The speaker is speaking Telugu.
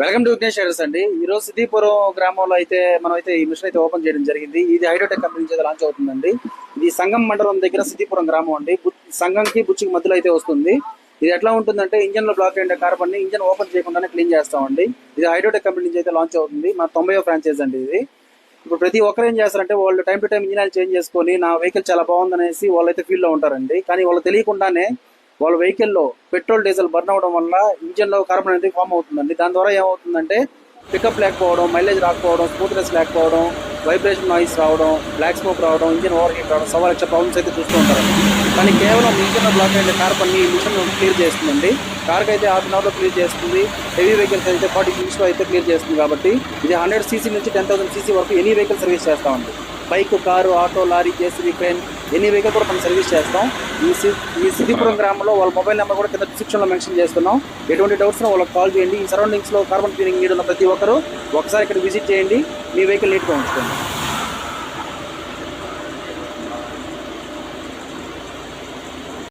వెల్కమ్ టు విఘ్నేష్ షేర్స్ అండి. ఈ రోజు సిద్దిపురం గ్రామంలో అయితే మనం అయితే ఈ మిషన్ అయితే ఓపెన్ చేయడం జరిగింది. ఇది హైడ్రోటెక్ కంపెనీ నుంచి లాంచ్ అవుతుందండి. ఇది సంగం మండలం దగ్గర సిద్దిపురం గ్రామం అండి. సంగంకి బుచ్చికి మధ్యలో అయితే వస్తుంది. ఇది ఎట్లా ఉంటుందంటే ఇంజన్ లో బ్లాక్ అయిన కార్బన్ ని ఇంజన్ ఓపెన్ చేయకుండానే క్లీన్ చేస్తామండి. ఇది హైడ్రోటెక్ కంపెనీ నుంచి అయితే లాంచ్ అవుతుంది. మన 90వ ఫ్రాంచైజ్ అండి ఇది. ఇప్పుడు ప్రతి ఒక్కరు ఏం చేస్తారంటే వాళ్ళు time to time engine oil change చేసుకొని నా వెహికల్ చాలా బాగుందనేసి వాళ్ళైతే ఫీల్ లో ఉంటారండి. కానీ వాళ్ళు తెలియకుండానే వాళ్ళ వెహికల్లో పెట్రోల్ డీజిల్ బర్న్ అవడం వల్ల ఇంజన్ లో కార్బన్ అనేది ఫామ్ అవుతుందండి. దాని ద్వారా ఏమవుతుందంటే పికప్ లేకపోవడం, మైలేజ్ రాకపోవడం, స్మూత్నెస్ లేకపోవడం, వైబ్రేషన్ నాయిస్ రావడం, బ్లాక్ స్మోక్ రావడం, ఇంజిన్ ఓవర్ హీట్ రావడం, సవా లక్ష ప్రాబ్లమ్స్ అయితే చూస్తూ ఉంటారండి. కానీ కేవలం ఇంజిన్ బ్లాక్ అయిన కార్బన్ ని మిషన్ క్లియర్ చేస్తుందండి. కార్కి అయితే హాఫ్ అన్ అవర్ లో క్లియర్ చేస్తుంది. హెవీ వెహికల్స్ అయితే 40 minutes లో అయితే క్లియర్ చేస్తుంది. కాబట్టి ఇది 100 cc నుంచి 10,000 cc వరకు ఎనీ వెహికల్ సర్వీస్ చేస్తామండి. Bike, car, auto, lorry, JCB, crane any vehicle కూడా మనం సర్వీస్ చేస్తాం. ఈ సిద్దిపురం గ్రామంలో వాళ్ళ మొబైల్ నెంబర్ కూడా కింద డిస్క్రిప్షన్ లో మెన్షన్ చేస్తున్నాం. ఎటువంటి డౌట్స్ వాళ్ళకి కాల్ చేయండి. ఈ సరౌండింగ్స్ లో కార్బన్ క్లీనింగ్ నీడ్ ఉన్న ప్రతి ఒక్కరు ఒకసారి ఇక్కడ విజిట్ చేయండి. మీ వెహికల్ నీట్గా ఉంచుకోండి.